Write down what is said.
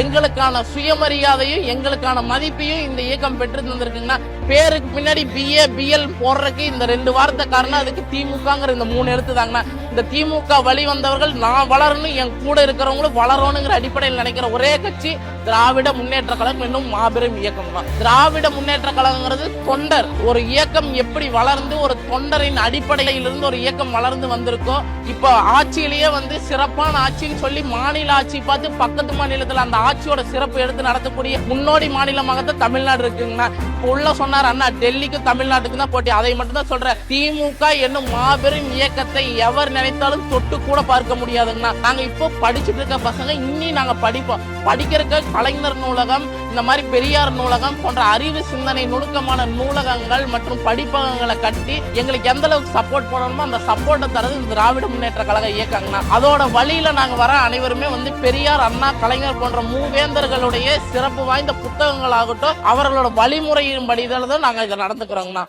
எங்களுக்கான சுயமரியாதையும் எங்களுக்கான மதிப்பையும் இந்த இயக்கம் பெற்று தந்திருக்குங்கன்னா பேருக்கு பின்னாடி BA BL போடுறதுக்கு இந்த 2 வார்த்தை காரணம். அதுக்கு திமுகங்கிற இந்த 3 எழுத்து தாங்கண்ணா. இந்த திமுக வழி வந்தவர்கள் நான் வளரணும், என் கூட இருக்கிறவங்களும் வளரணுங்கிற அடிப்படையில் நினைக்கிற ஒரே கட்சி திராவிட முன்னேற்ற கழகம் என்னும் மாபெரும் இயக்கம் தான். திராவிட முன்னேற்ற கழகங்கிறது தொண்டர் ஒரு இயக்கம் எப்படி வளர்ந்து ஒரு தொண்டரின் அடிப்படையில் இருந்து ஒரு இயக்கம் வளர்ந்து வந்திருக்கோ, இப்போ ஆட்சியிலேயே சிறப்பான ஆட்சின்னு சொல்லி மாநில ஆட்சி பார்த்து பக்கத்து மாநிலத்தில் அந்த ஆட்சியோட சிறப்பு எடுத்து நடத்தக்கூடிய முன்னோடி மாநிலமாகத்தான் தமிழ்நாடு இருக்குங்கண்ணா. உள்ள சொன்னார் அண்ணா, டெல்லிக்கு தமிழ்நாட்டுக்கு தான் போட்டி. அதை மட்டும் தான் சொல்றேன். திமுக என்னும் மாபெரும் இயக்கத்தை எவர் நினைத்தாலும் தொட்டு கூட பார்க்க முடியாதுங்கண்ணா. நாங்க இப்போ படிச்சுட்டு இருக்க பசங்க இன்னி நாங்க படிப்போம். படிக்கிறதுக்கு கலைஞர் நூலகம், இந்த மாதிரி பெரியார் நூலகம் போன்ற அறிவு சிந்தனை நுணுக்கமான நூலகங்கள் மற்றும் படிப்பகங்களை கட்டி எங்களுக்கு எந்த அளவுக்கு சப்போர்ட் பண்ணணுமோ அந்த சப்போர்ட்டை தரது திராவிட முன்னேற்ற கழக இயக்கங்கண்ணா. அதோட வழியில நாங்க வர அனைவருமே பெரியார், அண்ணா, கலைஞர் போன்ற மூவேந்தர்களுடைய சிறப்பு வாய்ந்த புத்தகங்கள் ஆகட்டும், அவர்களோட வழிமுறையின் படிதான் நாங்க இதை நடந்துக்கிறோங்கண்ணா.